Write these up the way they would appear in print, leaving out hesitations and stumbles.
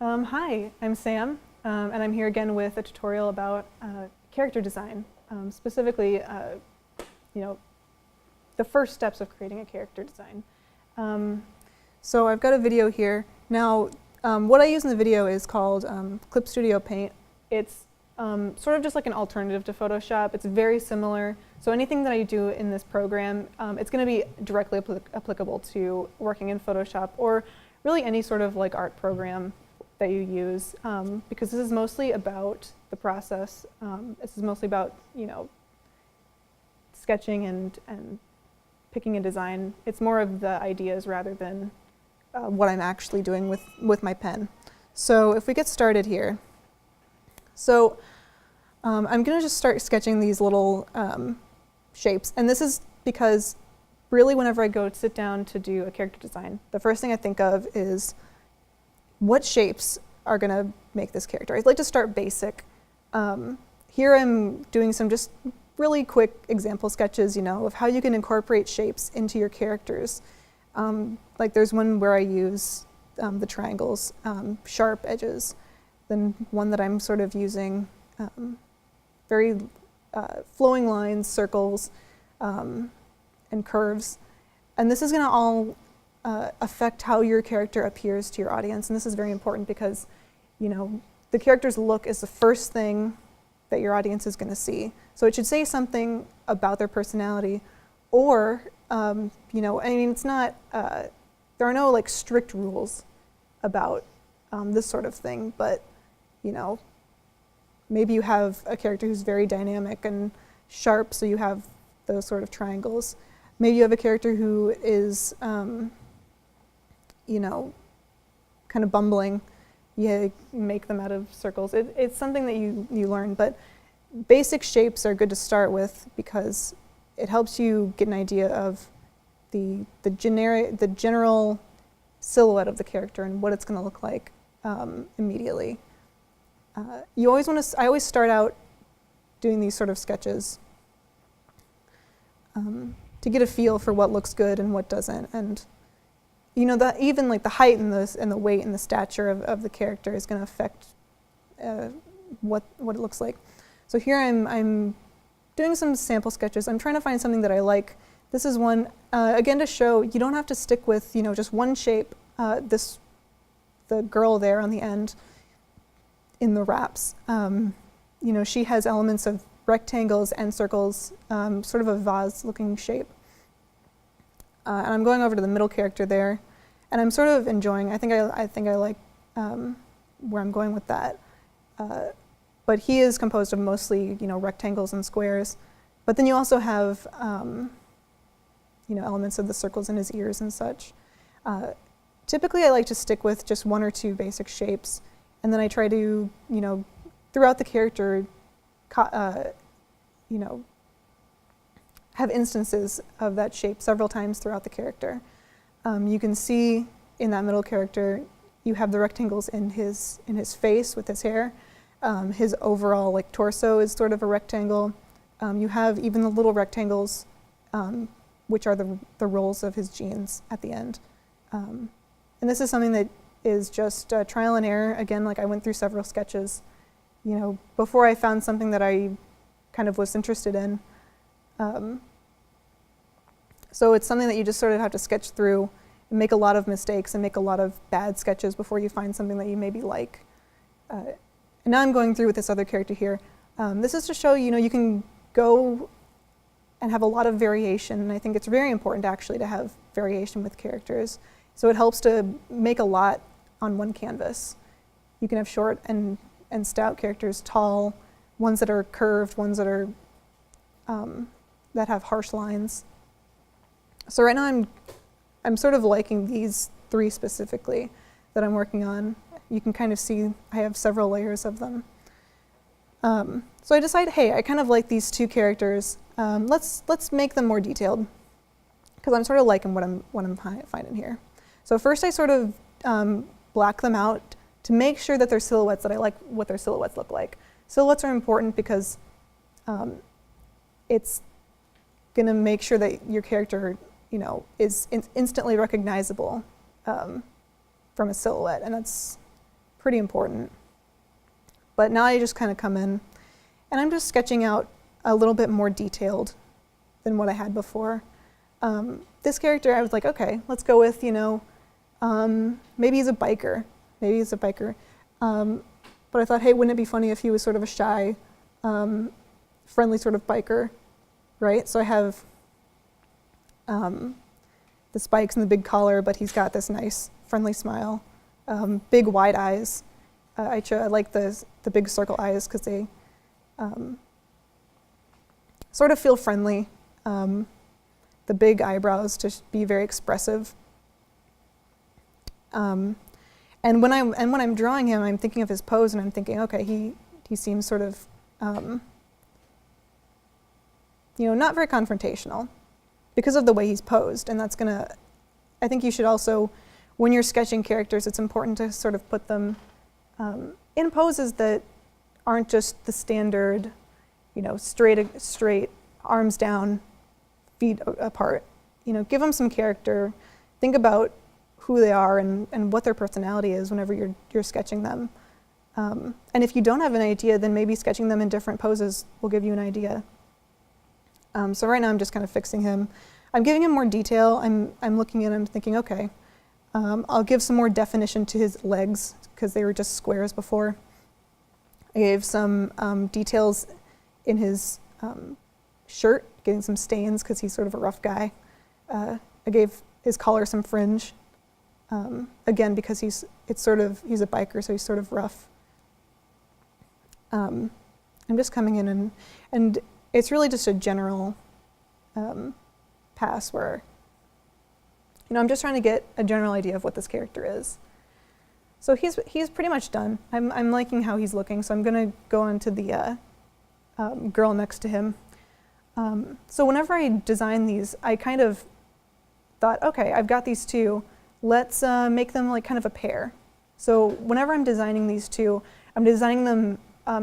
Hi, I'm Sam, and I'm here again with a tutorial about character design, specifically, you know, the first steps of creating a character design. So I've got a video here. Now, what I use in the video is called Clip Studio Paint. It's sort of just like an alternative to Photoshop. It's very similar. So anything that I do in this program, it's going to be directly applicable to working in Photoshop or really any sort of like art program that you use, because this is mostly about the process. This is mostly about, sketching and picking a design. It's more of the ideas rather than what I'm actually doing with my pen. So if we get started here. So I'm going to just start sketching these little shapes. And this is because really whenever I go to sit down to do a character design, the first thing I think of is what shapes are going to make this character. I'd like to start basic. Here I'm doing some just really quick example sketches, of how you can incorporate shapes into your characters. Like there's one where I use the triangles, sharp edges. Then one that I'm sort of using very flowing lines, circles, and curves. And this is going to all affect how your character appears to your audience. And this is very important because, the character's look is the first thing that your audience is going to see. So it should say something about their personality, or, it's not, there are no like strict rules about this sort of thing, but, maybe you have a character who's very dynamic and sharp, so you have those sort of triangles. Maybe you have a character who is, kind of bumbling. You make them out of circles. It's something that you learn, but basic shapes are good to start with because it helps you get an idea of the general silhouette of the character and what it's going to look like immediately. I always start out doing these sort of sketches to get a feel for what looks good and what doesn't, and even like the height and the weight and the stature of the character is going to affect what it looks like. So here I'm doing some sample sketches. I'm trying to find something that I like. This is one again to show you don't have to stick with just one shape. The girl there on the end in the wraps. She has elements of rectangles and circles, sort of a vase-looking shape. And I'm going over to the middle character there, and I'm sort of enjoying. I think I like where I'm going with that. But he is composed of mostly rectangles and squares. But then you also have elements of the circles in his ears and such. Typically, I like to stick with just one or two basic shapes, and then I try to throughout the character, have instances of that shape several times throughout the character. You can see in that middle character, you have the rectangles in his face with his hair. His overall torso is sort of a rectangle. You have even the little rectangles, which are the rolls of his jeans at the end. And this is something that is just trial and error. Again, I went through several sketches, before I found something that I kind of was interested in. So it's something that you just sort of have to sketch through and make a lot of mistakes and make a lot of bad sketches before you find something that you maybe like. And now I'm going through with this other character here. This is to show, you can go and have a lot of variation, and I think it's very important actually to have variation with characters. So it helps to make a lot on one canvas. You can have short and stout characters, tall, ones that are curved, ones that are that have harsh lines. So right now I'm sort of liking these three specifically that I'm working on. You can kind of see I have several layers of them. So I decided, hey, I kind of like these two characters. Let's make them more detailed because I'm sort of liking what I'm finding here. So first I sort of black them out to make sure that they're silhouettes, that I like what their silhouettes look like. Silhouettes are important because it's going to make sure that your character, is instantly recognizable from a silhouette, and that's pretty important. But now I just kind of come in and I'm just sketching out a little bit more detailed than what I had before. This character, I was like, okay, let's go with, maybe he's a biker. Maybe he's a biker. But I thought, hey, wouldn't it be funny if he was sort of a shy, friendly sort of biker, right? So I have the spikes and the big collar, but he's got this nice, friendly smile, big wide eyes. I like the big circle eyes because they sort of feel friendly. The big eyebrows to be very expressive. And when I'm drawing him, I'm thinking of his pose, and I'm thinking, okay, he seems sort of, not very confrontational because of the way he's posed, and that's gonna. I think you should also, when you're sketching characters, it's important to sort of put them in poses that aren't just the standard, straight arms down, feet apart. Give them some character. Think about who they are and what their personality is whenever you're sketching them. And if you don't have an idea, then maybe sketching them in different poses will give you an idea. So right now I'm just kind of fixing him. I'm giving him more detail. I'm looking at him thinking, okay, I'll give some more definition to his legs because they were just squares before. I gave some details in his shirt, getting some stains because he's sort of a rough guy. I gave his collar some fringe, again because he's a biker, so he's sort of rough. I'm just coming in and it's really just a general pass where I'm just trying to get a general idea of what this character is. So he's pretty much done. I'm liking how he's looking, so I'm gonna go on to the girl next to him. So whenever I design these, I kind of thought, okay, I've got these two. Let's make them like kind of a pair. So whenever I'm designing these two, I'm designing them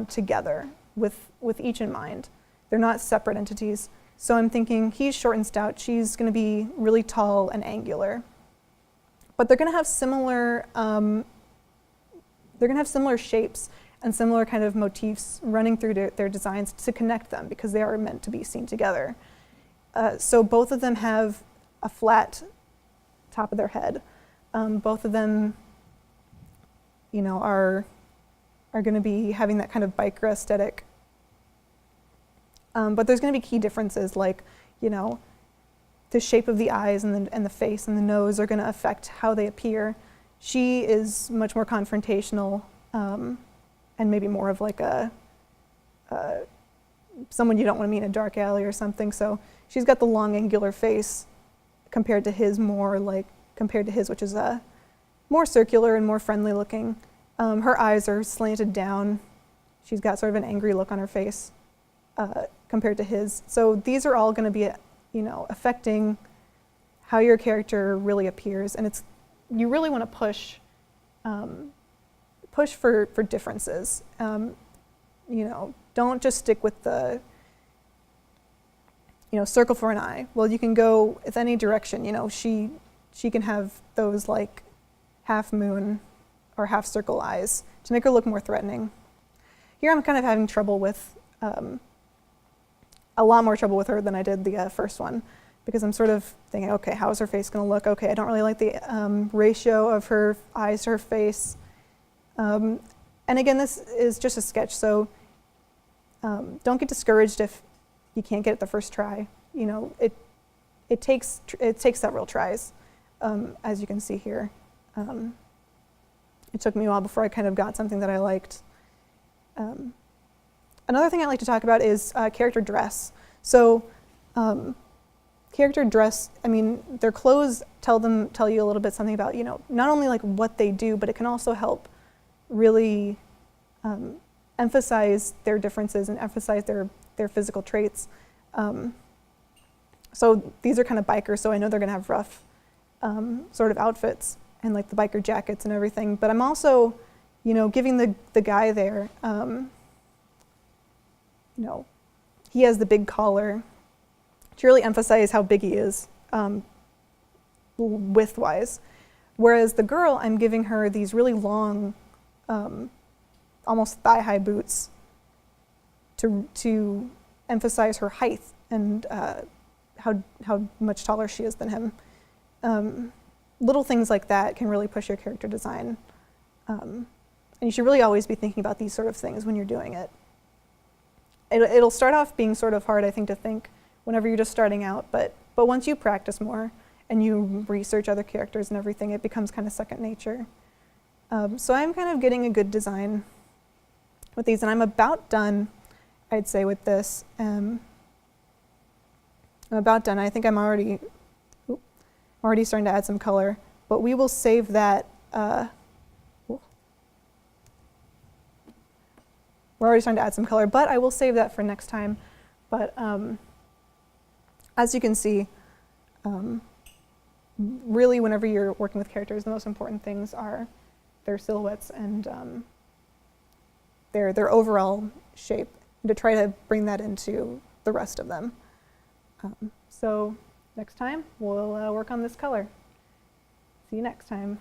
together with each in mind. They're not separate entities. So I'm thinking he's short and stout. She's going to be really tall and angular. But they're going to have similar. They're going to have similar shapes and similar kind of motifs running through their designs to connect them because they are meant to be seen together. So both of them have a flat top of their head. Both of them, are going to be having that kind of biker aesthetic. But there's going to be key differences like, the shape of the eyes and the face and the nose are going to affect how they appear. She is much more confrontational and maybe more of like someone you don't want to meet in a dark alley or something. So she's got the long angular face compared to his, which is more circular and more friendly looking. Her eyes are slanted down. She's got sort of an angry look on her face compared to his. So these are all going to be, affecting how your character really appears, and you really want to push for differences. Don't just stick with the circle for an eye. Well, you can go with any direction. She can have those like half moon or half circle eyes to make her look more threatening. Here I'm kind of having trouble with a lot more trouble with her than I did the first one, because I'm sort of thinking, okay, how is her face going to look? Okay, I don't really like the ratio of her eyes to her face. And again, this is just a sketch, so don't get discouraged if you can't get it the first try. It takes several tries, as you can see here. It took me a while before I kind of got something that I liked. Another thing I like to talk about is character dress. So character dress, their clothes tell you a little bit something about, not only like what they do, but it can also help really emphasize their differences and emphasize their physical traits. So these are kind of bikers, so I know they're gonna have rough sort of outfits and like the biker jackets and everything, but I'm also, giving the guy there, he has the big collar to really emphasize how big he is, width-wise. Whereas the girl, I'm giving her these really long almost thigh-high boots to emphasize her height and how much taller she is than him. Little things like that can really push your character design. And you should really always be thinking about these sort of things when you're doing it. It'll start off being sort of hard, I think, to think whenever you're just starting out, but once you practice more and you research other characters and everything, it becomes kind of second nature. So I'm kind of getting a good design with these, and I'm about done, I'd say, with this. I'm about done. I think I'm already starting to add some color, but we will save that. We're already starting to add some color, but I will save that for next time. But as you can see, really whenever you're working with characters, the most important things are their silhouettes and their overall shape, and to try to bring that into the rest of them. So next time, we'll work on this color. See you next time.